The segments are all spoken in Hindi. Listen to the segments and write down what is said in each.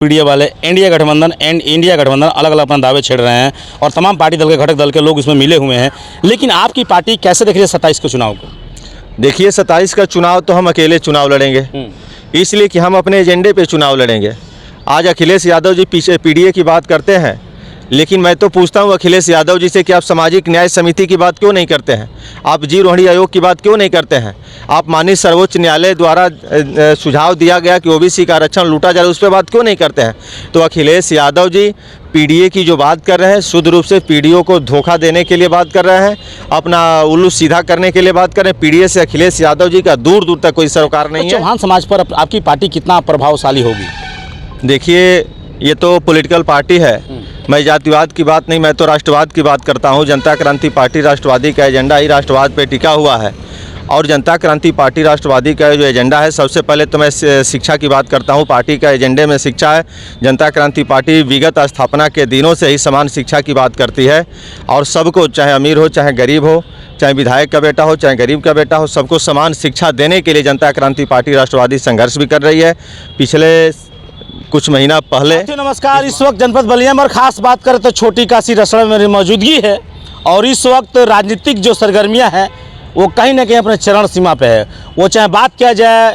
पीडीए वाले इंडिया गठबंधन अलग अलग अपना दावे छेड़ रहे हैं और तमाम पार्टी दल के घटक दल के लोग इसमें मिले हुए हैं। लेकिन आपकी पार्टी कैसे देख रही है 27 के चुनाव को? देखिए 27 का चुनाव तो हम अकेले चुनाव लड़ेंगे, इसलिए कि हम अपने एजेंडे पे चुनाव लड़ेंगे। आज अखिलेश यादव जी पीछे पीडीए की बात करते हैं, लेकिन मैं तो पूछता हूं अखिलेश यादव जी से कि आप सामाजिक न्याय समिति की बात क्यों नहीं करते हैं? आप जी रोहिणी आयोग की बात क्यों नहीं करते हैं? आप माननीय सर्वोच्च न्यायालय द्वारा सुझाव दिया गया कि ओबीसी का आरक्षण लूटा जा रहा है, उस पर बात क्यों नहीं करते हैं? तो अखिलेश यादव जी पीडीए की जो बात कर रहे हैं, शुद्ध रूप से पीडीओ को धोखा देने के लिए बात कर रहे हैं, अपना उल्लू सीधा करने के लिए बात कर रहे हैं। पीडीए से अखिलेश यादव जी का दूर दूर तक कोई सरोकार नहीं है। चौहान समाज पर आपकी पार्टी कितना प्रभावशाली होगी? देखिए, ये तो पॉलिटिकल पार्टी है। मैं जातिवाद की बात नहीं, मैं तो राष्ट्रवाद की बात करता हूँ। जनता क्रांति पार्टी राष्ट्रवादी का एजेंडा ही राष्ट्रवाद पे टिका हुआ है और जनता क्रांति पार्टी राष्ट्रवादी का जो एजेंडा है, सबसे पहले तो मैं शिक्षा की बात करता हूँ। पार्टी का एजेंडे में शिक्षा है। जनता क्रांति पार्टी विगत स्थापना के दिनों से ही समान शिक्षा की बात करती है और सबको, चाहे अमीर हो चाहे गरीब हो, चाहे विधायक का बेटा हो चाहे गरीब का बेटा हो, सबको समान शिक्षा देने के लिए जनता क्रांति पार्टी राष्ट्रवादी संघर्ष भी कर रही है। पिछले कुछ महीना पहले। नमस्कार, इस वक्त जनपद बलिया में और ख़ास बात करें तो छोटी काशी रसड़ा में मेरी मौजूदगी है और इस वक्त राजनीतिक जो सरगर्मियां हैं वो कहीं ना कहीं अपने चरण सीमा पे है। वो चाहे बात किया जाए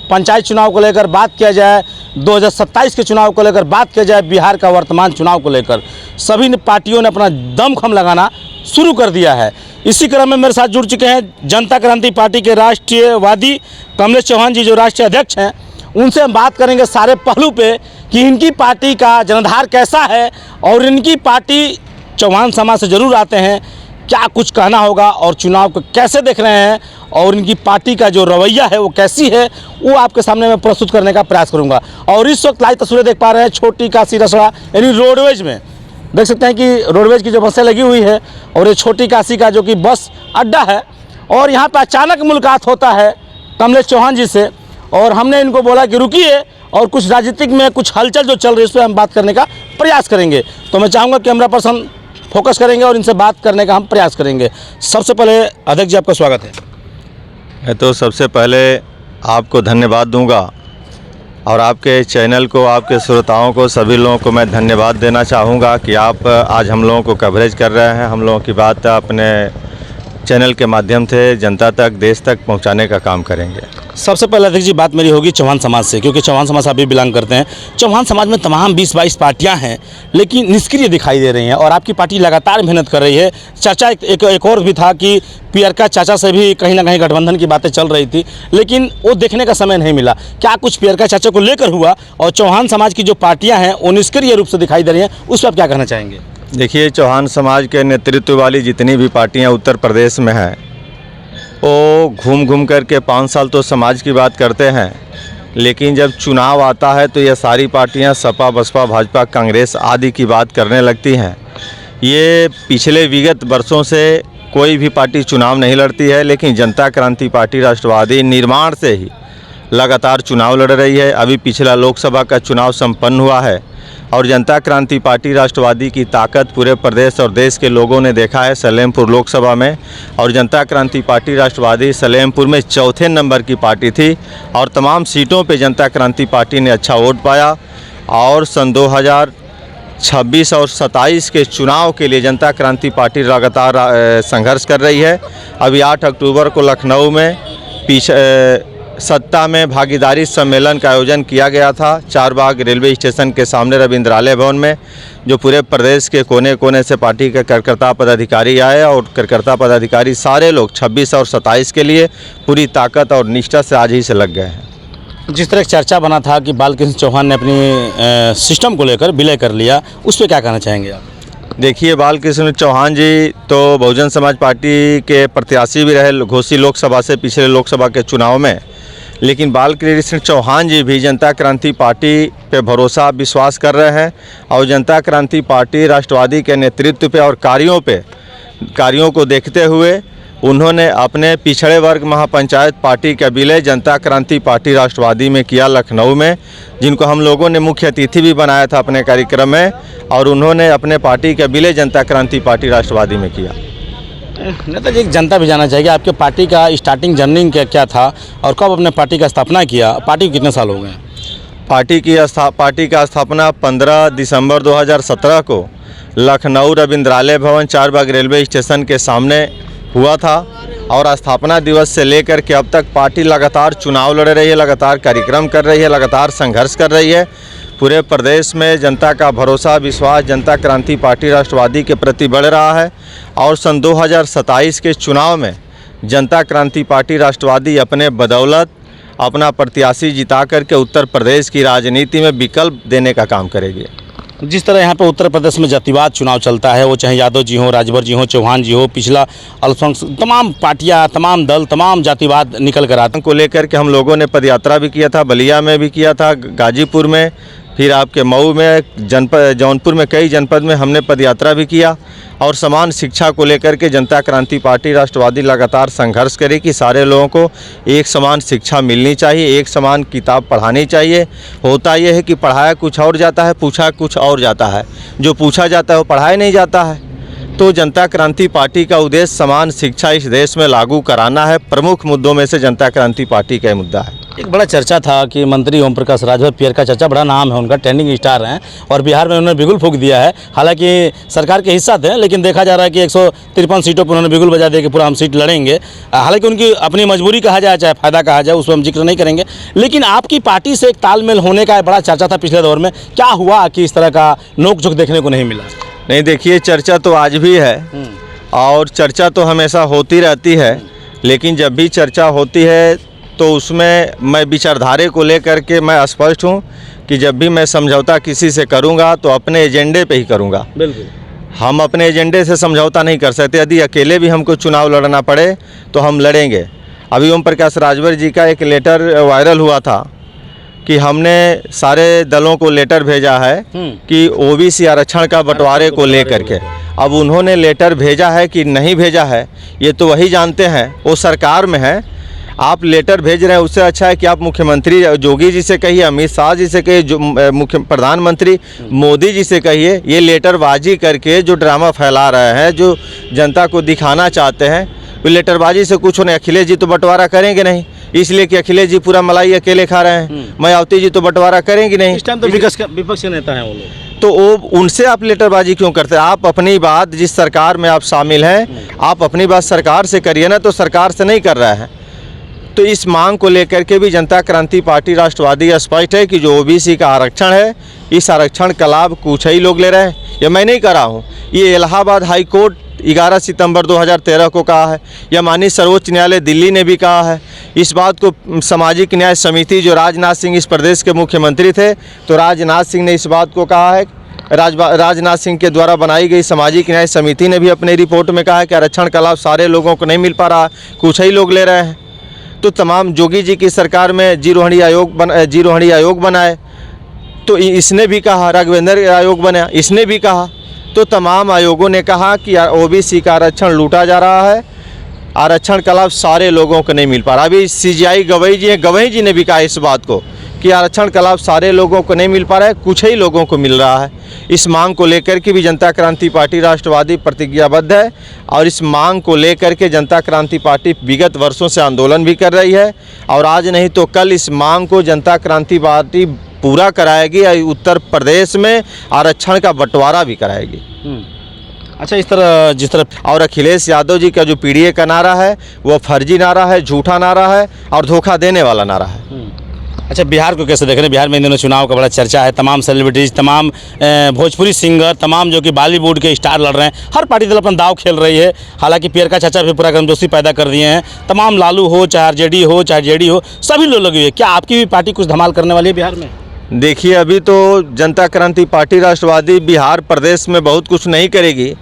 पंचायत चुनाव को लेकर, बात किया जाए 2027 के चुनाव को लेकर, बात किया जाए बिहार का वर्तमान चुनाव को लेकर, सभी पार्टियों ने अपना दमखम लगाना शुरू कर दिया है। इसी क्रम में मेरे साथ जुड़ चुके हैं जनता क्रांति पार्टी के राष्ट्रीयवादी कमलेश चौहान जी, जो राष्ट्रीय अध्यक्ष हैं। उनसे हम बात करेंगे सारे पहलू पे कि इनकी पार्टी का जनाधार कैसा है और इनकी पार्टी चौहान समाज से जरूर आते हैं, क्या कुछ कहना होगा और चुनाव को कैसे देख रहे हैं और इनकी पार्टी का जो रवैया है वो कैसी है, वो आपके सामने मैं प्रस्तुत करने का प्रयास करूंगा। और इस वक्त लाइव तस्वीरें देख पा रहे हैं छोटी काशी रसड़ा यानी रोडवेज में। देख सकते हैं कि रोडवेज की जो बसें लगी हुई है और ये छोटी काशी का जो कि बस अड्डा है और यहाँ पर अचानक मुलाकात होता है कमलेश चौहान जी से और हमने इनको बोला कि रुकिए और कुछ राजनीतिक में कुछ हलचल जो चल रही है उस पर हम बात करने का प्रयास करेंगे। तो मैं चाहूँगा कैमरा पर्सन फोकस करेंगे और इनसे बात करने का हम प्रयास करेंगे। सबसे पहले अध्यक्ष जी, आपका स्वागत है। मैं तो सबसे पहले आपको धन्यवाद दूंगा और आपके चैनल को, आपके श्रोताओं को, सभी लोगों को मैं धन्यवाद देना चाहूँगा कि आप आज हम लोगों को कवरेज कर रहे हैं। हम लोगों की बात अपने चैनल के माध्यम से जनता तक, देश तक पहुंचाने का काम करेंगे। सबसे पहले अध्यक्ष जी बात मेरी होगी चौहान समाज से, क्योंकि चौहान समाज आप भी बिलोंग करते हैं। चौहान समाज में तमाम 20-22 पार्टियां हैं लेकिन निष्क्रिय दिखाई दे रही हैं और आपकी पार्टी लगातार मेहनत कर रही है। चर्चा एक और भी था कि पियरका चाचा से भी कहीं ना कहीं गठबंधन की बातें चल रही थी, लेकिन वो देखने का समय नहीं मिला। क्या कुछ पियरका चाचा को लेकर हुआ और चौहान समाज की जो पार्टियाँ हैं वो निष्क्रिय रूप से दिखाई दे रही हैं, उस पर आप क्या कहना चाहेंगे? देखिए, चौहान समाज के नेतृत्व वाली जितनी भी पार्टियां उत्तर प्रदेश में हैं वो घूम घूम करके 5 साल तो समाज की बात करते हैं, लेकिन जब चुनाव आता है तो ये सारी पार्टियां सपा, बसपा, भाजपा, कांग्रेस आदि की बात करने लगती हैं। ये पिछले विगत वर्षों से कोई भी पार्टी चुनाव नहीं लड़ती है, लेकिन जनता क्रांति पार्टी राष्ट्रवादी निर्माण से ही लगातार चुनाव लड़ रही है। अभी पिछला लोकसभा का चुनाव संपन्न हुआ है और जनता क्रांति पार्टी राष्ट्रवादी की ताकत पूरे प्रदेश और देश के लोगों ने देखा है सलेमपुर लोकसभा में। और जनता क्रांति पार्टी राष्ट्रवादी सलेमपुर में चौथे नंबर की पार्टी थी और तमाम सीटों पे जनता क्रांति पार्टी ने अच्छा वोट पाया। और सन 2026 और 27 के चुनाव के लिए जनता क्रांति पार्टी लगातार संघर्ष कर रही है। अभी 8 अक्टूबर को लखनऊ में सत्ता में भागीदारी सम्मेलन का आयोजन किया गया था चारबाग रेलवे स्टेशन के सामने रविंद्रालय भवन में, जो पूरे प्रदेश के कोने कोने से पार्टी के कार्यकर्ता पदाधिकारी आए और कार्यकर्ता पदाधिकारी सारे लोग 26 और 27 के लिए पूरी ताकत और निष्ठा से आज ही से लग गए हैं। जिस तरह चर्चा बना था कि बालकृष्ण चौहान ने अपनी सिस्टम को लेकर विलय कर लिया, उस पर क्या कहना चाहेंगे आप? देखिए, बालकृष्ण चौहान जी तो बहुजन समाज पार्टी के प्रत्याशी भी रहे घोसी लोकसभा से पिछले लोकसभा के चुनाव में, लेकिन बालकृष्ण चौहान जी भी जनता क्रांति पार्टी पे भरोसा विश्वास कर रहे हैं और जनता क्रांति पार्टी राष्ट्रवादी के नेतृत्व पे और कार्यों को देखते हुए उन्होंने अपने पिछड़े वर्ग महापंचायत पार्टी का विलय जनता क्रांति पार्टी राष्ट्रवादी में किया लखनऊ में, जिनको हम लोगों ने मुख्य अतिथि भी बनाया था अपने कार्यक्रम में, और उन्होंने अपने पार्टी का विलय जनता क्रांति पार्टी राष्ट्रवादी में किया। नेताजी, एक जनता भी जानना चाहिए आपके पार्टी का स्टार्टिंग जर्नी क्या था और कब अपने पार्टी का स्थापना किया? पार्टी को कितने साल हो गए? पार्टी का स्थापना 15 दिसंबर 2017 को लखनऊ रविंद्रालय भवन चारबाग रेलवे स्टेशन के सामने हुआ था और स्थापना दिवस से लेकर के अब तक पार्टी लगातार चुनाव लड़ रही है, लगातार कार्यक्रम कर रही है, लगातार संघर्ष कर रही है। पूरे प्रदेश में जनता का भरोसा विश्वास जनता क्रांति पार्टी राष्ट्रवादी के प्रति बढ़ रहा है और सन 2027 के चुनाव में जनता क्रांति पार्टी राष्ट्रवादी अपने बदौलत अपना प्रत्याशी जिता करके उत्तर प्रदेश की राजनीति में विकल्प देने का काम करेगी। जिस तरह यहाँ पे उत्तर प्रदेश में जातिवाद चुनाव चलता है, वो चाहे यादव जी हों, राजभर जी हों, चौहान जी हो, पिछला अल्पसंख्यक तमाम पार्टियाँ, तमाम दल, तमाम जातिवाद निकल कर आते को लेकर के हम लोगों ने पदयात्रा भी किया था, बलिया में भी किया था, गाजीपुर में, फिर आपके मऊ में, जौनपुर में, कई जनपद में हमने पदयात्रा भी किया और समान शिक्षा को लेकर के जनता क्रांति पार्टी राष्ट्रवादी लगातार संघर्ष करे कि सारे लोगों को एक समान शिक्षा मिलनी चाहिए, एक समान किताब पढ़ानी चाहिए। होता यह है कि पढ़ाया कुछ और जाता है, पूछा कुछ और जाता है, जो पूछा जाता है वो पढ़ाया नहीं जाता है। तो जनता क्रांति पार्टी का उद्देश्य समान शिक्षा इस देश में लागू कराना है। प्रमुख मुद्दों में से जनता क्रांति पार्टी का मुद्दा है। एक बड़ा चर्चा था कि मंत्री ओम प्रकाश राजभर, पियर का चर्चा, बड़ा नाम है उनका, ट्रेंडिंग स्टार हैं और बिहार में उन्होंने बिगुल फूंक दिया है। हालांकि सरकार के हिस्सा थे, लेकिन देखा जा रहा है कि 153 सीटों पर उन्होंने बिगुल बजा दिया कि पूरा हम सीट लड़ेंगे। हालांकि उनकी अपनी मजबूरी कहा जाए चाहे फ़ायदा कहा जाए, उस पर हम जिक्र नहीं करेंगे। लेकिन आपकी पार्टी से एक तालमेल होने का बड़ा चर्चा था पिछले दौर में, क्या हुआ कि इस तरह का नोक झोंक देखने को नहीं मिला? नहीं, देखिए चर्चा तो आज भी है और चर्चा तो हमेशा होती रहती है, लेकिन जब भी चर्चा होती है तो उसमें मैं विचारधारे को लेकर के मैं स्पष्ट हूँ कि जब भी मैं समझौता किसी से करूँगा तो अपने एजेंडे पे ही करूँगा। बिल्कुल, हम अपने एजेंडे से समझौता नहीं कर सकते। यदि अकेले भी हमको चुनाव लड़ना पड़े तो हम लड़ेंगे। अभी ओम प्रकाश राजभर जी का एक लेटर वायरल हुआ था कि हमने सारे दलों को लेटर भेजा है कि ओबीसी आरक्षण का बंटवारे को लेकर के। अब उन्होंने लेटर भेजा है कि नहीं भेजा है ये तो वही जानते हैं, वो सरकार में है। आप लेटर भेज रहे हैं, उससे अच्छा है कि आप मुख्यमंत्री योगी जी से कहिए, अमित शाह जी से कहिए, जो मुख्य प्रधानमंत्री मोदी जी से कहिए। ये लेटरबाजी करके जो ड्रामा फैला रहे हैं, जो जनता को दिखाना चाहते हैं, वो लेटरबाजी से कुछ नहीं। अखिलेश जी तो बंटवारा करेंगे नहीं, इसलिए कि अखिलेश जी पूरा मलाई अकेले खा रहे हैं। मायावती जी तो बंटवारा करेंगी नहीं, इस टाइम तो विपक्ष के नेता हैं वो लोग। तो वो उनसे आप लेटरबाजी क्यों करते हैं? आप अपनी बात, जिस सरकार में आप शामिल हैं, आप अपनी बात सरकार से करिए ना, तो सरकार से नहीं कर रहे हैं। तो इस मांग को लेकर के भी जनता क्रांति पार्टी राष्ट्रवादी स्पष्ट है कि जो ओबीसी का आरक्षण है, इस आरक्षण का लाभ कुछ ही लोग ले रहे हैं। ये मैं नहीं कर रहा हूँ, ये इलाहाबाद हाई कोर्ट 11 सितंबर 2013 को कहा है, या माननीय सर्वोच्च न्यायालय दिल्ली ने भी कहा है। इस बात को सामाजिक न्याय समिति, जो राजनाथ सिंह इस प्रदेश के मुख्यमंत्री थे, तो राजनाथ सिंह ने इस बात को कहा है। राजनाथ सिंह के द्वारा बनाई गई सामाजिक न्याय समिति ने भी अपनी रिपोर्ट में कहा है कि आरक्षण का लाभ सारे लोगों को नहीं मिल पा रहा, कुछ ही लोग ले रहे हैं। तो तमाम जोगी जी की सरकार में जीरोहणी आयोग बनाए, तो इसने भी कहा, राघवेंद्र आयोग बना, इसने भी कहा। तो तमाम आयोगों ने कहा कि ओबीसी का आरक्षण लूटा जा रहा है, आरक्षण का लाभ सारे लोगों को नहीं मिल पा रहा। अभी सीजीआई गवई जी हैं, गवई जी ने भी कहा इस बात को कि आरक्षण का लाभ सारे लोगों को नहीं मिल पा रहा है, कुछ ही लोगों को मिल रहा है। इस मांग को लेकर के भी जनता क्रांति पार्टी राष्ट्रवादी प्रतिज्ञाबद्ध है और इस मांग को लेकर के जनता क्रांति पार्टी विगत वर्षों से आंदोलन भी कर रही है और आज नहीं तो कल इस मांग को जनता क्रांति पार्टी पूरा कराएगी और उत्तर प्रदेश में आरक्षण का बंटवारा भी कराएगी। अच्छा, इस तरह जिस तरह और अखिलेश यादव जी का जो पीडीए का नारा है वो फर्जी नारा है, झूठा नारा है और धोखा देने वाला नारा है। अच्छा, बिहार को कैसे देख रहे हैं? बिहार में इन दिनों चुनाव का बड़ा चर्चा है, तमाम सेलिब्रिटीज़, तमाम भोजपुरी सिंगर, तमाम जो कि बॉलीवुड के स्टार लड़ रहे हैं, हर पार्टी दल अपना दाव खेल रही है। हालांकि पियर का चाचा भी पूरा गर्मजोशी पैदा कर दिए हैं, तमाम लालू हो, चाहे आरजेडी हो, चाहे जेडी हो, सभी लोग लगे हुए हैं। क्या आपकी भी पार्टी कुछ धमाल करने वाली है बिहार में? देखिए, अभी तो जनता क्रांति पार्टी राष्ट्रवादी बिहार प्रदेश में बहुत कुछ नहीं करेगी,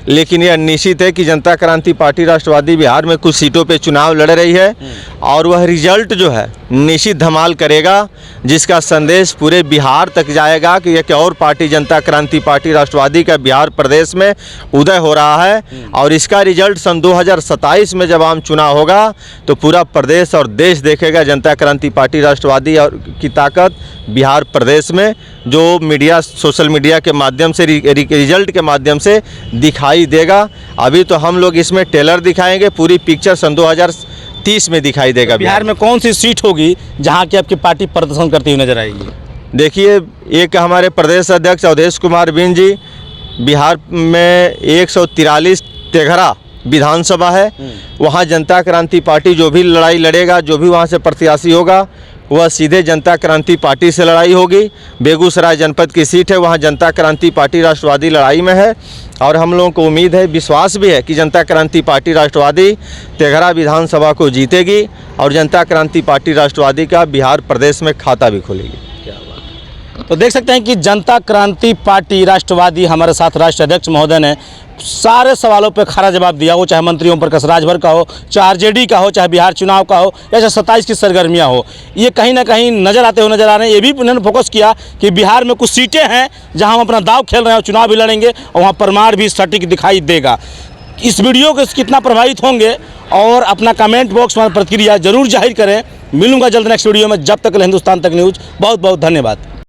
लेकिन यह निश्चित है कि जनता क्रांति पार्टी राष्ट्रवादी बिहार में कुछ सीटों पे चुनाव लड़ रही है और वह रिजल्ट जो है निश्चित धमाल करेगा, जिसका संदेश पूरे बिहार तक जाएगा कि एक और पार्टी जनता क्रांति पार्टी राष्ट्रवादी का बिहार प्रदेश में उदय हो रहा है। और इसका रिजल्ट सन 2027 में जब आम चुनाव होगा तो पूरा प्रदेश और देश देखेगा जनता क्रांति पार्टी राष्ट्रवादी और की ताकत बिहार प्रदेश में, जो मीडिया, सोशल मीडिया के माध्यम से, रिजल्ट के माध्यम से दिखाई देगा। अभी तो हम लोग इसमें टेलर दिखाएंगे, पूरी पिक्चर सन 2030 में दिखाई देगा। बिहार में कौन सी सीट होगी जहां की आपकी पार्टी प्रदर्शन करती हुई नजर आएगी? देखिए, एक हमारे प्रदेश अध्यक्ष अवधेश कुमार बिंद जी, बिहार में 143 तेघरा विधानसभा है, वहाँ जनता क्रांति पार्टी जो भी लड़ाई लड़ेगा, जो भी वहाँ से प्रत्याशी होगा, वह सीधे जनता क्रांति पार्टी से लड़ाई होगी। बेगूसराय जनपद की सीट है, वहाँ जनता क्रांति पार्टी राष्ट्रवादी लड़ाई में है और हम लोगों को उम्मीद है, विश्वास भी है कि जनता क्रांति पार्टी राष्ट्रवादी तेघरा विधानसभा को जीतेगी और जनता क्रांति पार्टी राष्ट्रवादी का बिहार प्रदेश में खाता भी खोलेगी। तो देख सकते हैं कि जनता क्रांति पार्टी राष्ट्रवादी, हमारे साथ राष्ट्रीय अध्यक्ष महोदय ने सारे सवालों पर खरा जवाब दिया, वो चाहे मंत्री ओम प्रकाश राजभर का हो, चाहे आरजेडी का हो, चाहे बिहार चुनाव का हो, या चाहे 27 की सरगर्मियां हो। ये कहीं ना कहीं नज़र आते हुए नजर आ रहे हैं। ये भी उन्होंने फोकस किया कि बिहार में कुछ सीटें हैं जहां हम अपना दाव खेल रहे हैं और चुनाव भी लड़ेंगे और वहाँ परिणाम भी सटीक दिखाई देगा। इस वीडियो को कितना प्रभावित होंगे और अपना कमेंट बॉक्स में प्रतिक्रिया जरूर जाहिर करें। मिलूंगा जल्द नेक्स्ट वीडियो में। जब तक हिंदुस्तान तक न्यूज़, बहुत बहुत धन्यवाद।